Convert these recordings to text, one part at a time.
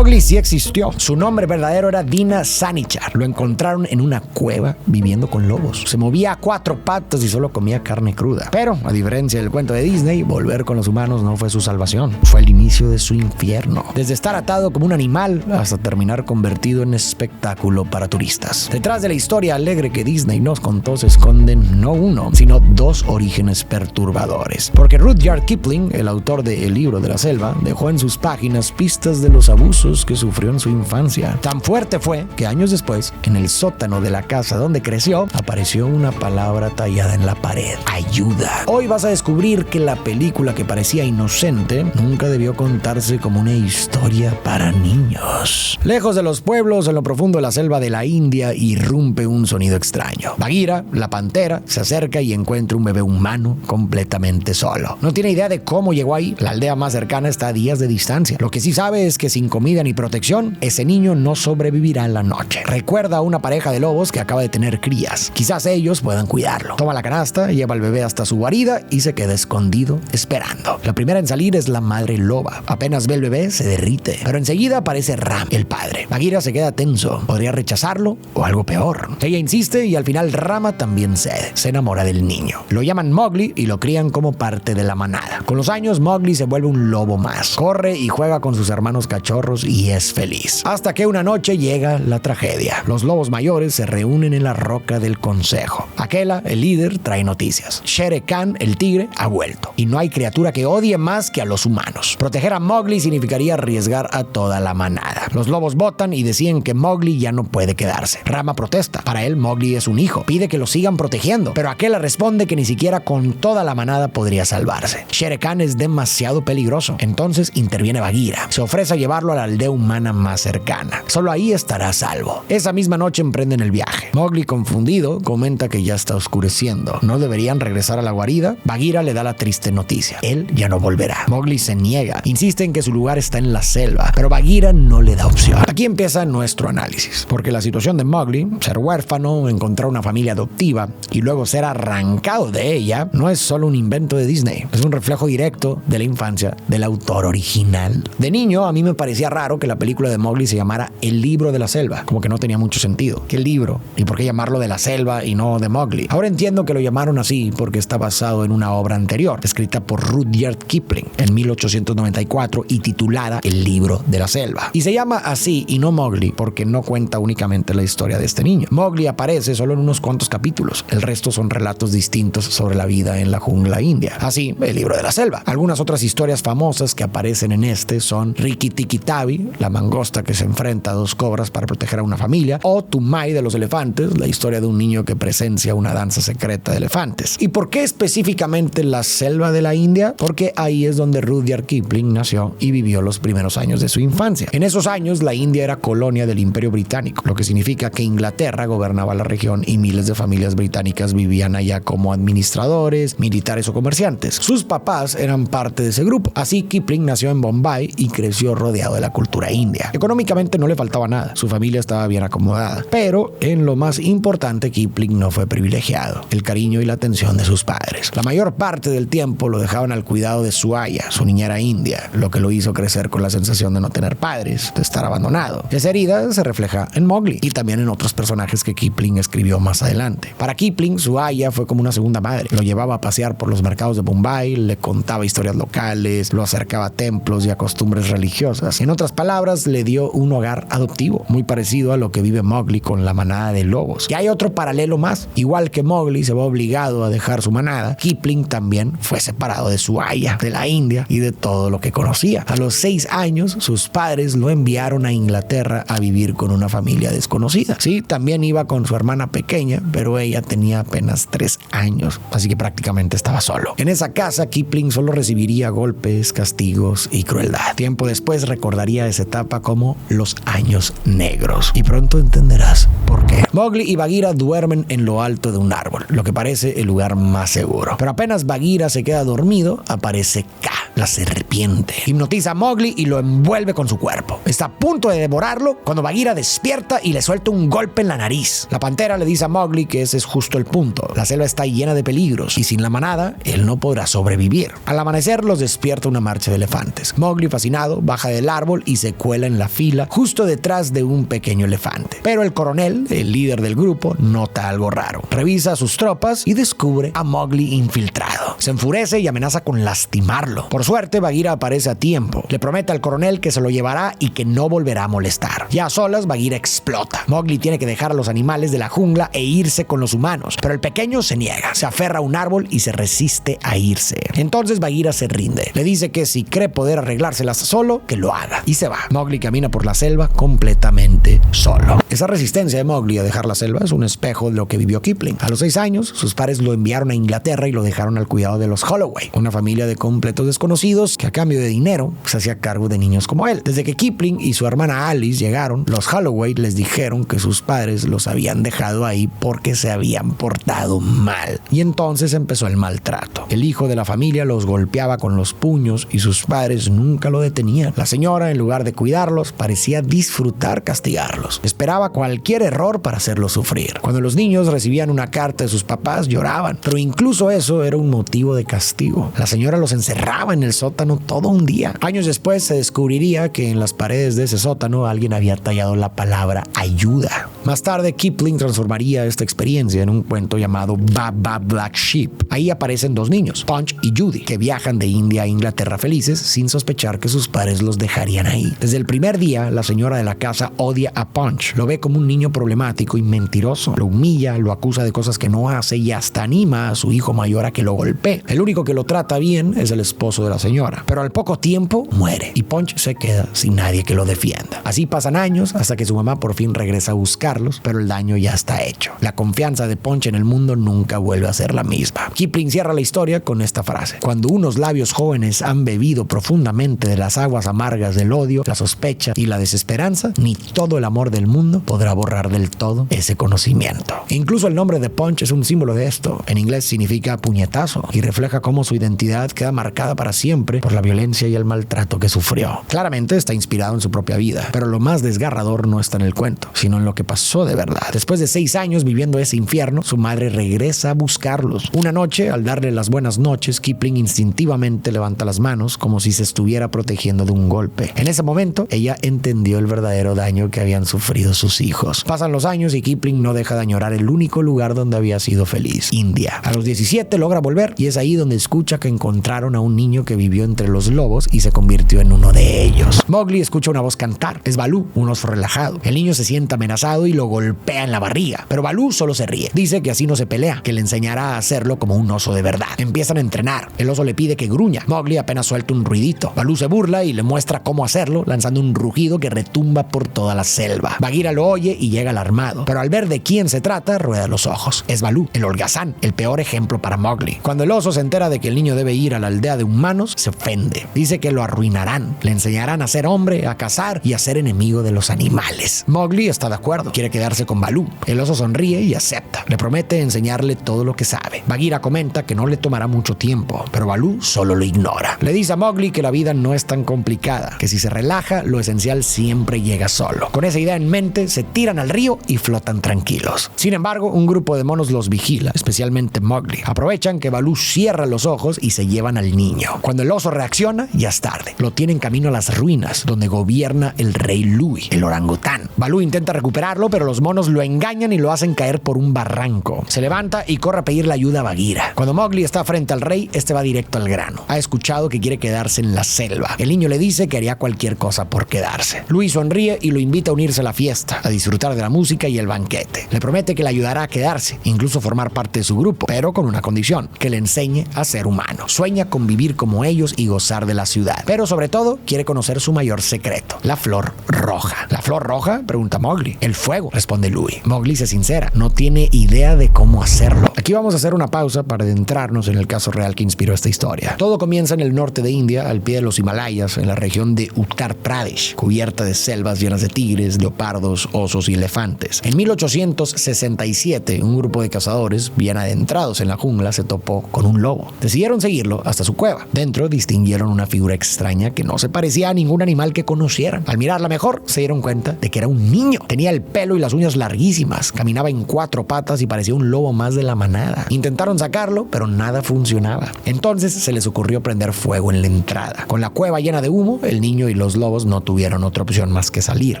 Mowgli sí existió. Su nombre verdadero era Dina Sanichar. Lo encontraron en una cueva viviendo con lobos. Se movía a 4 patas y solo comía carne cruda. Pero, a diferencia del cuento de Disney, volver con los humanos no fue su salvación. Fue el inicio de su infierno. Desde estar atado como un animal hasta terminar convertido en espectáculo para turistas. Detrás de la historia alegre que Disney nos contó se esconden no uno, sino 2 orígenes perturbadores. Porque Rudyard Kipling, el autor de El libro de la selva, dejó en sus páginas pistas de los abusos que sufrió en su infancia. Tan fuerte fue que años después, en el sótano de la casa donde creció, apareció una palabra tallada en la pared: ayuda. Hoy vas a descubrir que la película que parecía inocente nunca debió contarse como una historia para niños. Lejos de los pueblos, en lo profundo de la selva de la India, irrumpe un sonido extraño. Bagheera, la pantera, se acerca y encuentra un bebé humano completamente solo. No tiene idea de cómo llegó ahí. La aldea más cercana está a días de distancia. Lo que sí sabe es que sin comida ni protección, ese niño no sobrevivirá en la noche. Recuerda a una pareja de lobos que acaba de tener crías. Quizás ellos puedan cuidarlo. Toma la canasta, lleva al bebé hasta su guarida y se queda escondido esperando. La primera en salir es la madre loba. Apenas ve el bebé, se derrite. Pero enseguida aparece Ram, el padre. Bagheera se queda tenso. Podría rechazarlo o algo peor. Ella insiste y al final Rama también cede. Se enamora del niño. Lo llaman Mowgli y lo crían como parte de la manada. Con los años, Mowgli se vuelve un lobo más. Corre y juega con sus hermanos cachorros y es feliz. Hasta que una noche llega la tragedia. Los lobos mayores se reúnen en la roca del consejo. Akela, el líder, trae noticias. Shere Khan, el tigre, ha vuelto. Y no hay criatura que odie más que a los humanos. Proteger a Mowgli significaría arriesgar a toda la manada. Los lobos votan y deciden que Mowgli ya no puede quedarse. Rama protesta. Para él, Mowgli es un hijo. Pide que lo sigan protegiendo. Pero Akela responde que ni siquiera con toda la manada podría salvarse. Shere Khan es demasiado peligroso. Entonces interviene Bagheera. Se ofrece a llevarlo a la aldea humana más cercana. Solo ahí estará a salvo. Esa misma noche emprenden el viaje. Mowgli, confundido, comenta que ya está oscureciendo. ¿No deberían regresar a la guarida? Bagheera le da la triste noticia. Él ya no volverá. Mowgli se niega. Insiste en que su lugar está en la selva. Pero Bagheera no le da opción. Aquí empieza nuestro análisis. Porque la situación de Mowgli, ser huérfano, encontrar una familia adoptiva y luego ser arrancado de ella, no es solo un invento de Disney. Es un reflejo directo de la infancia del autor original. De niño, a mí me parecía raro que la película de Mowgli se llamara El libro de la selva. Como que no tenía mucho sentido. ¿Qué libro? ¿Y por qué llamarlo de la selva y no de Mowgli? Ahora entiendo que lo llamaron así porque está basado en una obra anterior, escrita por Rudyard Kipling en 1894 y titulada El libro de la selva. Y se llama así y no Mowgli porque no cuenta únicamente la historia de este niño. Mowgli aparece solo en unos cuantos capítulos. El resto son relatos distintos sobre la vida en la jungla india. Así, El libro de la selva. Algunas otras historias famosas que aparecen en este son Rikki Tikki Tavi, la mangosta que se enfrenta a 2 cobras para proteger a una familia, o Tumai de los elefantes, la historia de un niño que presencia una danza secreta de elefantes. ¿Y por qué específicamente la selva de la India? Porque ahí es donde Rudyard Kipling nació y vivió los primeros años de su infancia. En esos años, la India era colonia del Imperio Británico, lo que significa que Inglaterra gobernaba la región y miles de familias británicas vivían allá como administradores, militares o comerciantes. Sus papás eran parte de ese grupo. Así, Kipling nació en Bombay y creció rodeado de la cultura india. Económicamente no le faltaba nada. Su familia estaba bien acomodada. Pero en lo más importante, Kipling no fue privilegiado: el cariño y la atención de sus padres. La mayor parte del tiempo lo dejaban al cuidado de su aya, su niñera india, lo que lo hizo crecer con la sensación de no tener padres, de estar abandonado. Esa herida se refleja en Mowgli y también en otros personajes que Kipling escribió más adelante. Para Kipling, su aya fue como una segunda madre. Lo llevaba a pasear por los mercados de Bombay, le contaba historias locales, lo acercaba a templos y a costumbres religiosas. En otras palabras, le dio un hogar adoptivo, muy parecido a lo que vive Mowgli con la manada de lobos. Y hay otro paralelo más. Igual que Mowgli se ve obligado a dejar su manada, Kipling también fue separado de su aya, de la India y de todo lo que conocía. A los 6 años, sus padres lo enviaron a Inglaterra a vivir con una familia desconocida. Sí, también iba con su hermana pequeña, pero ella tenía apenas 3 años, así que prácticamente estaba solo. En esa casa, Kipling solo recibiría golpes, castigos y crueldad. Tiempo después recordaría esa etapa como los años negros. Y pronto entenderás por qué. Mowgli y Bagheera duermen en lo alto de un árbol, lo que parece el lugar más seguro. Pero apenas Bagheera se queda dormido, aparece Kaa, la serpiente. Hipnotiza a Mowgli y lo envuelve con su cuerpo. Esta Está a punto de devorarlo cuando Bagheera despierta y le suelta un golpe en la nariz. La pantera le dice a Mowgli que ese es justo el punto. La selva está llena de peligros y sin la manada, él no podrá sobrevivir. Al amanecer los despierta una marcha de elefantes. Mowgli, fascinado, baja del árbol y se cuela en la fila justo detrás de un pequeño elefante. Pero el coronel, el líder del grupo, nota algo raro. Revisa a sus tropas y descubre a Mowgli infiltrado. Se enfurece y amenaza con lastimarlo. Por suerte, Bagheera aparece a tiempo. Le promete al coronel que se lo llevará y que no volverá a molestar. Ya a solas, Bagheera explota. Mowgli tiene que dejar a los animales de la jungla e irse con los humanos, pero el pequeño se niega. Se aferra a un árbol y se resiste a irse. Entonces Bagheera se rinde. Le dice que si cree poder arreglárselas solo, que lo haga. Y se va. Mowgli camina por la selva completamente solo. Esa resistencia de Mowgli a dejar la selva es un espejo de lo que vivió Kipling. A los 6 años, sus padres lo enviaron a Inglaterra y lo dejaron al cuidado de los Holloway, una familia de completos desconocidos que a cambio de dinero se hacía cargo de niños como él. Desde que Kipling y su hermana Alice llegaron, los Holloway les dijeron que sus padres los habían dejado ahí porque se habían portado mal. Y entonces empezó el maltrato. El hijo de la familia los golpeaba con los puños y sus padres nunca lo detenían. La señora, en lugar de cuidarlos, parecía disfrutar castigarlos. Esperaba cualquier error para hacerlos sufrir. Cuando los niños recibían una carta de sus papás, lloraban, pero incluso eso era un motivo de castigo. La señora los encerraba en el sótano todo un día. Años después se descubriría que en las paredes de ese sótano alguien había tallado la palabra ayuda. Más tarde, Kipling transformaría esta experiencia en un cuento llamado Baa Black Sheep. Ahí aparecen 2 niños, Punch y Judy, que viajan de India a Inglaterra felices sin sospechar que sus padres los dejarían ahí. Desde el primer día, la señora de la casa odia a Punch. Lo ve como un niño problemático y mentiroso. Lo humilla, lo acusa de cosas que no hace y hasta anima a su hijo mayor a que lo golpee. El único que lo trata bien es el esposo de la señora. Pero al poco tiempo muere y Punch se queda sin nadie que lo defienda. Así pasan años hasta que su mamá por fin regresa a buscarlos, pero el daño ya está hecho. La confianza de Punch en el mundo nunca vuelve a ser la misma. Kipling cierra la historia con esta frase: cuando unos labios jóvenes han bebido profundamente de las aguas amargas del odio, la sospecha y la desesperanza, ni todo el amor del mundo podrá borrar del todo ese conocimiento. Incluso el nombre de Punch es un símbolo de esto. En inglés significa puñetazo y refleja cómo su identidad queda marcada para siempre por la violencia y el maltrato que sufrió. Claramente está inspirado en su propia vida, pero lo más desgarrador no está en el cuento, sino en lo que pasó de verdad. Después de 6 años viviendo ese infierno, su madre regresa a buscarlos. Una noche, al darle las buenas noches, Kipling instintivamente levanta las manos como si se estuviera protegiendo de un golpe. En ese momento, ella entendió el verdadero daño que habían sufrido sus hijos. Pasan los años y Kipling no deja de añorar el único lugar donde había sido feliz, India. A los 17 logra volver y es ahí donde escucha que encontraron a un niño que vivió entre los lobos y se convirtió en uno de ellos. Mowgli escucha una voz cantar. Es Baloo, un oso relajado. El niño se siente amenazado y lo golpea en la barriga, pero Baloo solo se ríe. Dice que así no se pelea, que le enseñará a hacerlo como un oso de verdad. Empiezan a entrenar. El oso le pide que gruña. Mowgli apenas suelta un ruidito. Baloo se burla y le muestra cómo hacerlo, lanzando un rugido que retumba por toda la selva. Bagheera lo oye y llega alarmado, pero al ver de quién se trata, rueda los ojos. Es Baloo, el holgazán, el peor ejemplo para Mowgli. Cuando el oso se entera de que el niño debe ir a la aldea de humanos, se ofende. Dice que lo arruinarán. Le enseñarán a ser hombre, a cazar y a ser enemigo de los animales. Mowgli está de acuerdo. Quiere quedarse con Baloo. El oso sonríe y acepta. Le promete enseñarle todo lo que sabe. Bagheera comenta que no le tomará mucho tiempo, pero Baloo solo lo ignora. Le dice a Mowgli que la vida no es tan complicada, que si se relaja, lo esencial siempre llega solo. Con esa idea en mente, se tiran al río y flotan tranquilos. Sin embargo, un grupo de monos los vigila, especialmente Mowgli. Aprovechan que Baloo cierra los ojos y se llevan al niño. Cuando el oso reacciona, ya es tarde. Lo tienen camino a las ruinas, donde gobierna el rey Louie, el orangután. Baloo intenta recuperarlo, pero los monos lo engañan y lo hacen caer por un barranco. Se levanta y corre a pedirle ayuda a Bagheera. Cuando Mowgli está frente al rey, este va directo al grano. Ha escuchado que quiere quedarse en la selva. El niño le dice que haría cualquier cosa por quedarse. Louie sonríe y lo invita a unirse a la fiesta, a disfrutar de la música y el banquete. Le promete que le ayudará a quedarse, incluso formar parte de su grupo, pero con una condición: que le enseñe a ser humano. Sueña con vivir como ellos y gozar de la ciudad, pero sobre todo quiere conocer su mayor secreto, la flor roja. ¿La flor roja?, pregunta Mowgli. El fuego fuego, responde Louie. Mowgli se sincera, no tiene idea de cómo hacerlo. Aquí vamos a hacer una pausa para adentrarnos en el caso real que inspiró esta historia. Todo comienza en el norte de India, al pie de los Himalayas, en la región de Uttar Pradesh, cubierta de selvas llenas de tigres, leopardos, osos y elefantes. En 1867, un grupo de cazadores, bien adentrados en la jungla, se topó con un lobo. Decidieron seguirlo hasta su cueva. Dentro distinguieron una figura extraña que no se parecía a ningún animal que conocieran. Al mirarla mejor, se dieron cuenta de que era un niño. Tenía el pelo y las uñas larguísimas, caminaba en 4 patas y parecía un lobo más de la manada. Intentaron sacarlo, pero nada funcionaba. Entonces se les ocurrió prender fuego en la entrada. Con la cueva llena de humo, el niño y los lobos no tuvieron otra opción más que salir.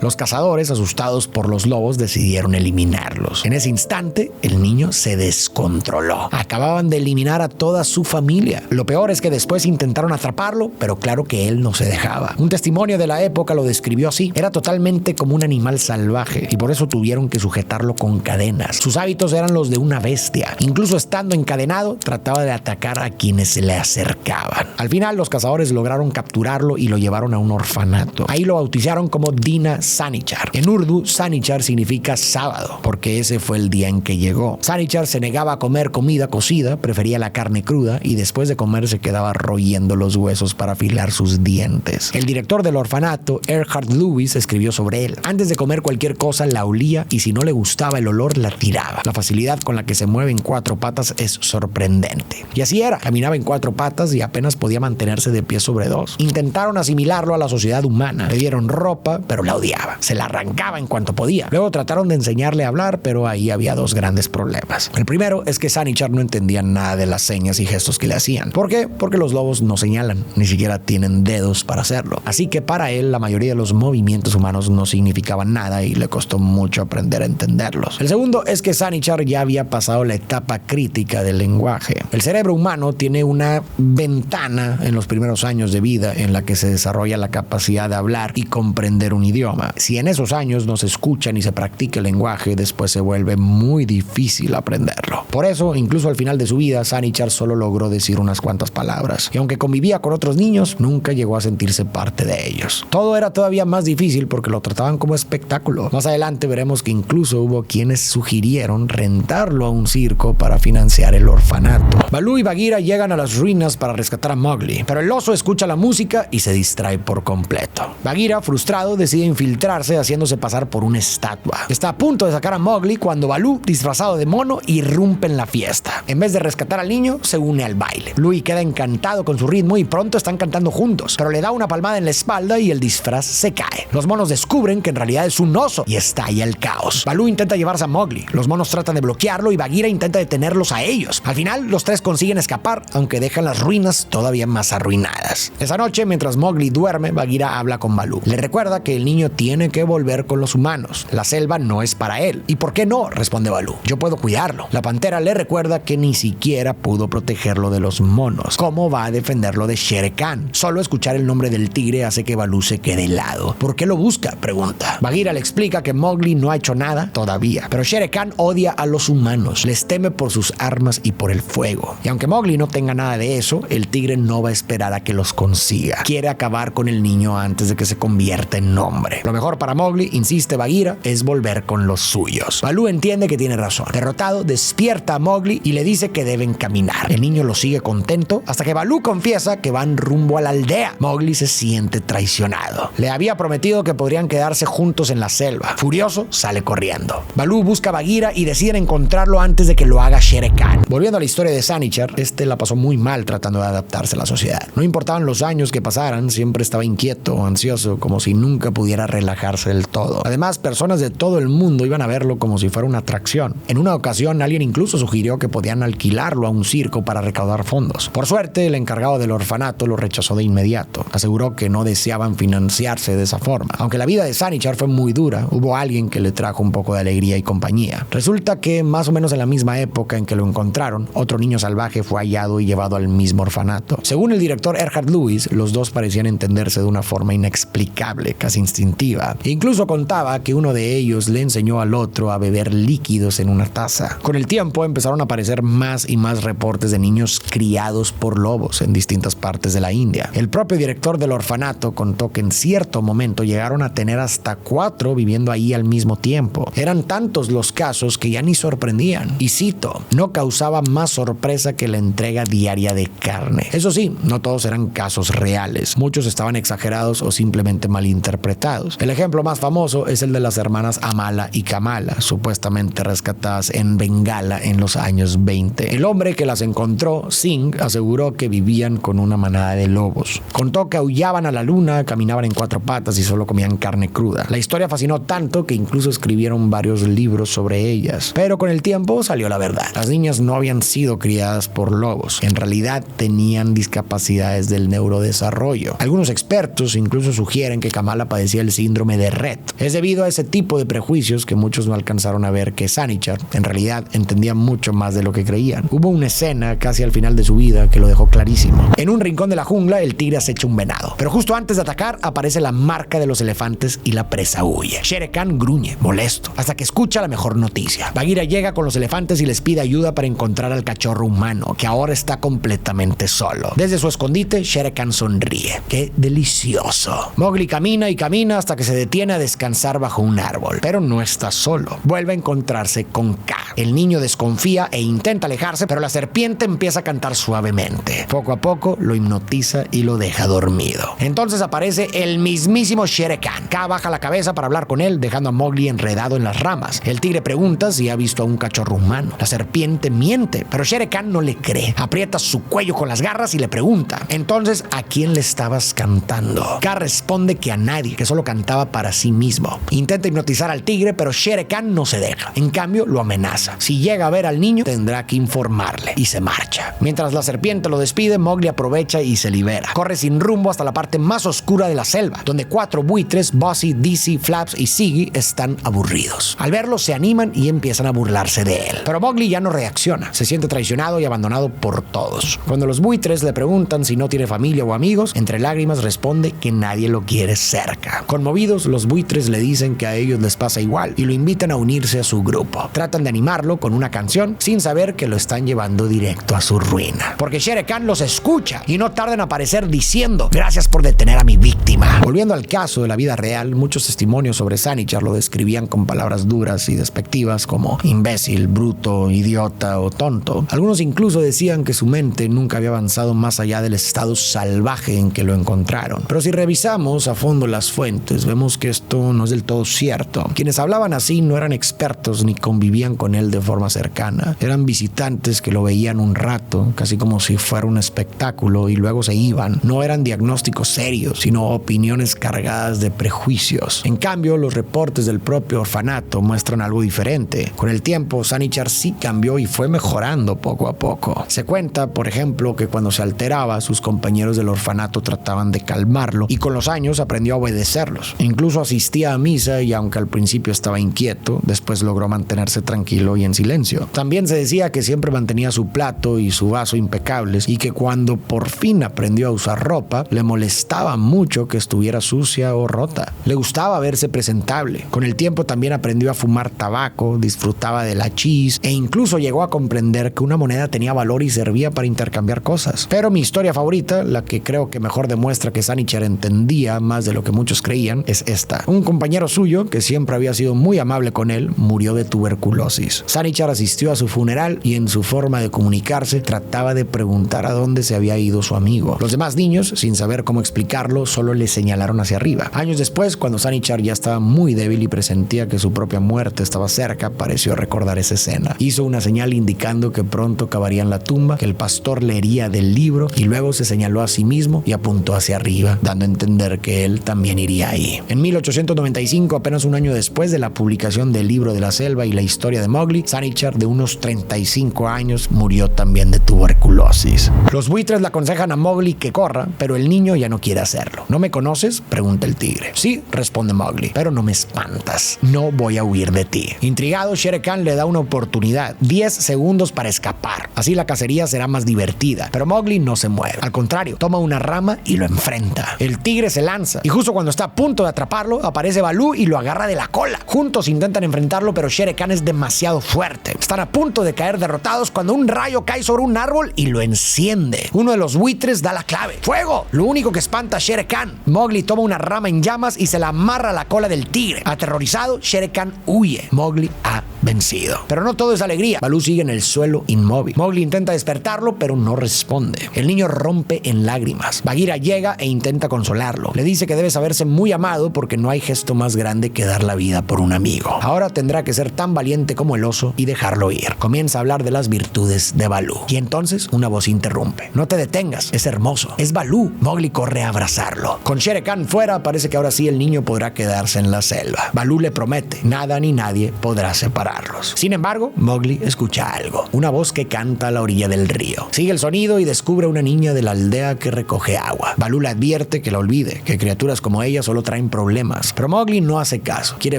Los cazadores, asustados por los lobos, decidieron eliminarlos. En ese instante, el niño se descontroló. Acababan de eliminar a toda su familia. Lo peor es que después intentaron atraparlo, pero claro que él no se dejaba. Un testimonio de la época lo describió así. Era totalmente como un animal salvaje y por eso tuvieron que sujetarlo con cadenas. Sus hábitos eran los de una bestia. Incluso estando encadenado, trataba de atacar a quienes se le acercaban. Al final, los cazadores lograron capturarlo y lo llevaron a un orfanato. Ahí lo bautizaron como Dina Sanichar. En urdu, Sanichar significa sábado, porque ese fue el día en que llegó. Sanichar se negaba a comer comida cocida, prefería la carne cruda y después de comer se quedaba royendo los huesos para afilar sus dientes. El director del orfanato, Erhard Lewis, escribió sobre él. Antes de comer cualquier cosa la olía y si no le gustaba el olor la tiraba. La facilidad con la que se mueve en 4 patas es sorprendente. Y así era. Caminaba en 4 patas y apenas podía mantenerse de pie sobre 2. Intentaron asimilarlo a la sociedad humana. Le dieron ropa, pero la odiaba. Se la arrancaba en cuanto podía. Luego trataron de enseñarle a hablar, pero ahí había 2 grandes problemas. El primero es que Sanichar no entendía nada de las señas y gestos que le hacían. ¿Por qué? Porque los lobos no señalan, ni siquiera tienen dedos para hacerlo. Así que para él la mayoría de los movimientos humanos no significaban nada y le costó mucho aprender a entenderlos. El segundo es que Sanichar ya había pasado la etapa crítica del lenguaje. El cerebro humano tiene una ventana en los primeros años de vida en la que se desarrolla la capacidad de hablar y comprender un idioma. Si en esos años no se escucha ni se practica el lenguaje, después se vuelve muy difícil aprenderlo. Por eso, incluso al final de su vida, Sanichar solo logró decir unas cuantas palabras. Y aunque convivía con otros niños, nunca llegó a sentirse parte de ellos. Todo era todavía más difícil porque lo trataban como espectáculo. Más adelante veremos que incluso hubo quienes sugirieron rentarlo a un circo para financiar el orfanato. Baloo y Bagheera llegan a las ruinas para rescatar a Mowgli, pero el oso escucha la música y se distrae por completo. Bagheera, frustrado, decide infiltrarse haciéndose pasar por una estatua. Está a punto de sacar a Mowgli cuando Baloo, disfrazado de mono, irrumpe en la fiesta. En vez de rescatar al niño, se une al baile. Louie queda encantado con su ritmo y pronto están cantando juntos, pero le da una palmada en la espalda y el disfraz se cae. Los monos descubren que en realidad es un oso y estalla el caos. Baloo intenta llevarse a Mowgli. Los monos tratan de bloquearlo y Bagheera intenta detenerlos a ellos. Al final, los 3 consiguen escapar, aunque dejan las ruinas todavía más arruinadas. Esa noche, mientras Mowgli duerme, Bagheera habla con Baloo. Le recuerda que el niño tiene que volver con los humanos. La selva no es para él. ¿Y por qué no?, responde Baloo. Yo puedo cuidarlo. La pantera le recuerda que ni siquiera pudo protegerlo de los monos. ¿Cómo va a defenderlo de Shere Khan? Solo escuchar el nombre del tigre hace que Baloo se quede helado. ¿Por qué lo busca?, pregunta. Bagheera le explica que Mowgli no ha hecho nada todavía, pero Shere Khan odia a los humanos, les teme por sus armas y por el fuego. Y aunque Mowgli no tenga nada de eso, el tigre no va a esperar a que los consiga. Quiere acabar con el niño antes de que se convierta en hombre. Lo mejor para Mowgli, insiste Bagheera, es volver con los suyos. Baloo entiende que tiene razón. Derrotado, despierta a Mowgli y le dice que deben caminar. El niño lo sigue contento hasta que Baloo confiesa que van rumbo a la aldea. Mowgli se siente traicionado. Le había prometido que podrían quedarse juntos en la selva. Furioso, sale corriendo. Baloo busca a Bagheera y deciden encontrarlo antes de que lo haga Shere Khan. Volviendo a la historia de Sanichar, la pasó muy mal tratando de adaptarse a la sociedad. No importaban los años que pasaran, siempre estaba inquieto, ansioso, como si nunca pudiera relajarse del todo. Además, personas de todo el mundo iban a verlo como si fuera una atracción. En una ocasión, alguien incluso sugirió que podían alquilarlo a un circo para recaudar fondos. Por suerte, el encargado del orfanato lo rechazó de inmediato. Aseguró que no deseaban financiarse de esa forma. Aunque la vida de Sanichar fue muy dura, hubo alguien que le trajo un poco de alegría y compañía. Resulta que más o menos en la misma época en que lo encontraron, otro niño salvaje fue hallado y llevado al mismo orfanato. Según el director Erhard Lewis, los dos parecían entenderse de una forma inexplicable, casi instintiva. E incluso contaba que uno de ellos le enseñó al otro a beber líquidos en una taza. Con el tiempo empezaron a aparecer más y más reportes de niños criados por lobos en distintas partes de la India. El propio director del orfanato contó que en cierto momento llegaron a tener hasta 4 viviendo ahí al mismo tiempo. Eran tantos los casos que ya ni sorprendían. Y cito, no causaba más sorpresa que la entrega diaria de carne. Eso sí, no todos eran casos reales. Muchos estaban exagerados o simplemente malinterpretados. El ejemplo más famoso es el de las hermanas Amala y Kamala, supuestamente rescatadas en Bengala en los años 20. El hombre que las encontró, Singh, aseguró que vivían con una manada de lobos. Contó que aullaban a la luna, caminaban en 4 patas y solo comían carne cruda. La historia fascinó tanto que incluso escribieron varios libros sobre ellas. Pero con el tiempo salió la verdad. Las niñas no habían sido criadas por lobos. En realidad tenían discapacidades del neurodesarrollo. Algunos expertos incluso sugieren que Kamala padecía el síndrome de Rett. Es debido a ese tipo de prejuicios que muchos no alcanzaron a ver que Sanichar en realidad entendía mucho más de lo que creían. Hubo una escena casi al final de su vida que lo dejó clarísimo. En un rincón de la jungla, el tigre acecha un venado. Pero justo antes de atacar, aparece la marca de los elefantes y la presa huye. Shere Khan gruñe, molesto, hasta que escucha la mejor noticia. Bagheera llega con los elefantes y les pide ayuda para encontrar al cachorro humano, que ahora está completamente solo. Desde su escondite, Shere Khan sonríe. ¡Qué delicioso! Mowgli camina y camina hasta que se detiene a descansar bajo un árbol. Pero no está solo. Vuelve a encontrarse con Kaa. El niño desconfía e intenta alejarse, pero la serpiente empieza a cantar suavemente. Poco a poco lo hipnotiza y lo deja dormido. Entonces aparece el mismísimo Shere Khan. Kaa baja la cabeza para hablar con él, dejando a Mowgli enredado en las ramas. El tigre pregunta si ha visto a un cachorro humano. La serpiente miente, pero Shere Khan no le cree. Aprieta su cuello con las garras y le pregunta: entonces, ¿a quién le estabas cantando? Kaa responde que a nadie, que solo cantaba para sí mismo. Intenta hipnotizar al tigre, pero Shere Khan no se deja. En cambio, lo amenaza. Si llega a ver al niño, tendrá que informarle, y se marcha. Mientras la serpiente lo despide, Mowgli aprovecha y se libera. Corre sin rumbo hasta la parte más oscura de la selva, donde 4 buitres, Bossy, Dizzy, Flaps y Siggy, están aburridos. Al verlo, se animan y empiezan a burlarse de él. Pero Mowgli ya no reacciona. Se siente traicionado y abandonado por todos. Cuando los buitres le preguntan si no tiene familia o amigos, entre lágrimas responde que nadie lo quiere cerca. Conmovidos, los buitres le dicen que a ellos les pasa igual y lo invitan a unirse a su grupo. Tratan de animarlo con una canción sin saber que lo están llevando directo a su ruina. Porque Shere Khan los escucha y no tarda en aparecer diciendo: gracias por detener a mi víctima. Volviendo al caso de la vida real, muchos testimonios sobre Sanichar lo describían con palabras duras y despectivas como imbécil, bruto, idiota o tonto. Algunos incluso decían que su mente nunca había avanzado más allá del estado salvaje en que lo encontraron. Pero si revisamos a fondo las fuentes, vemos que esto no es del todo cierto. Quienes hablaban así no eran expertos ni convivían con él de forma cercana. Eran visitantes que lo veían un rato, casi como si fuera un espectáculo, y luego se iban. No eran diagnósticos serios, sino opiniones cargadas de prejuicios. En cambio, los reportes del propio orfanato muestran algo diferente. Con el tiempo, Sanichar sí cambió y fue mejorando poco a poco. Se cuenta, por ejemplo, que cuando se alteraba, sus compañeros del orfanato trataban de calmarlo y con los años aprendió a obedecerlos. Incluso asistía a misa y aunque al principio estaba inquieto, después logró mantenerse tranquilo y en silencio. También se decía que siempre mantenía su plato y su vaso impecables y que cuando por fin aprendió a usar ropa, le molestaba mucho que estuviera sucia o rota. Le gustaba verse presentable. Con el tiempo también aprendió a fumar tabaco, disfrutaba de la cheese e incluso llegó a comprender que una moneda tenía valor y servía para intercambiar cosas. Pero mi historia favorita, la que creo que mejor demuestra que Sanichar entendía más de lo que muchos creían, es esta. Un compañero suyo, que siempre había sido muy amable con él, murió de tuberculosis. Sanichar asistió a su funeral y en su forma de comunicarse trataba de preguntar a dónde se había ido su amigo. Los demás niños, sin saber cómo explicarlo, solo le señalaron hacia arriba. Años después, cuando Sanichar ya estaba muy débil y presentía que su propia muerte estaba cerca, pareció recordar esa escena. Hizo una señal indicando que pronto cavarían la tumba, que el pastor leería del libro y luego se señaló a sí mismo y apuntó hacia arriba, dando a entender que él también iría ahí. En 1895, apenas un año después de la publicación del libro de la selva y la historia de Mowgli, Sanichar, de unos 35 años, murió también de tuberculosis. Los buitres le aconsejan a Mowgli que corra, pero el niño ya no quiere hacerlo. ¿No me conoces?, pregunta el tigre. Sí, responde Mowgli, pero no me espantas. No voy a huir de ti. Intrigado, Shere Khan le da una oportunidad, 10 segundos para escapar. Así la cacería será más divertida. Pero Mowgli no se mueve. Al contrario, toma una rama y lo enfrenta. El tigre se lanza y justo cuando está a punto de atraparlo, aparece Baloo y lo agarra de la cola. Juntos intentan enfrentarlo, pero Shere Khan es demasiado fuerte. Están a punto de caer derrotados cuando un rayo cae sobre un árbol y lo enciende. Uno de los buitres da la clave. ¡Fuego! Lo único que espanta a Shere Khan. Mowgli toma una rama en llamas y se la amarra a la cola del tigre. Aterrorizado, Shere Khan huye. Mowgli ha vencido. Pero no todo es alegría. Balú sigue en el suelo inmóvil. Mowgli intenta despertarlo, pero no responde. El niño rompe en lágrimas. Bagheera llega e intenta consolarlo. Le dice que debe saberse muy amado porque no hay gesto más grande que dar la vida por un amigo. Ahora tendrá que ser tan valiente como el oso y dejarlo ir. Comienza a hablar de las virtudes de Balú. Y entonces una voz interrumpe. No te detengas, es hermoso. Es Balú. Mowgli corre a abrazarlo. Con Shere Khan fuera, parece que ahora sí el niño podrá quedarse en la selva. Balú le promete, nada ni nadie podrá separarlos. Sin embargo, Mowgli escucha algo. Una voz que canta a la orilla del río. Sigue el sonido y descubre a una niña de la aldea que recoge agua. Balú le advierte que la olvide, que criaturas como ella solo traen problemas. Pero Mowgli no hace caso. Quiere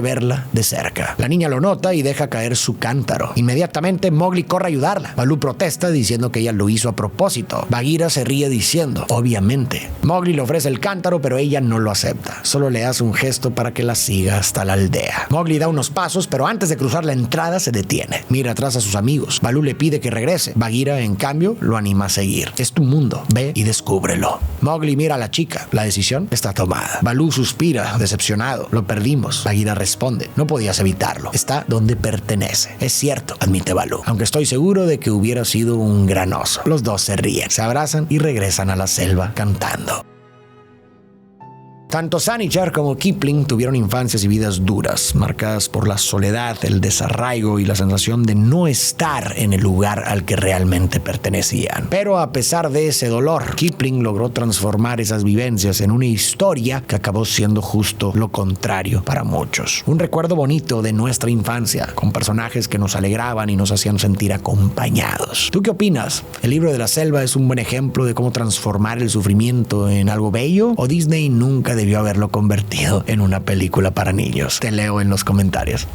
verla de cerca. La niña lo nota y deja caer su cántaro. Inmediatamente Mowgli corre a ayudarla. Balú protesta diciendo que ella lo hizo a propósito. Bagheera se ríe diciendo, obviamente. Mowgli le ofrece el cántaro, pero ella no lo acepta. Solo le hace un gesto para que la siga hasta la aldea. Mowgli da unos pasos, pero antes de cruzar la entrada se detiene. Mira atrás a sus amigos. Balú le pide que regrese. Bagheera, en cambio, lo anima a seguir. Es tu mundo. Ve y descúbrelo. Mowgli mira a la chica. La decisión está tomada. Balú suspira, decepcionado. Lo perdimos. Bagheera responde. No podías evitarlo. Está donde pertenece. Es cierto, admite Balú. Aunque estoy seguro de que hubiera sido un gran oso. Los dos se ríen, se abrazan y regresan a la selva cantando. Tanto Sanichar como Kipling tuvieron infancias y vidas duras, marcadas por la soledad, el desarraigo y la sensación de no estar en el lugar al que realmente pertenecían. Pero a pesar de ese dolor, Kipling logró transformar esas vivencias en una historia que acabó siendo justo lo contrario para muchos. Un recuerdo bonito de nuestra infancia, con personajes que nos alegraban y nos hacían sentir acompañados. ¿Tú qué opinas? ¿El libro de la selva es un buen ejemplo de cómo transformar el sufrimiento en algo bello? ¿O Disney nunca debió haberlo convertido en una película para niños? Te leo en los comentarios.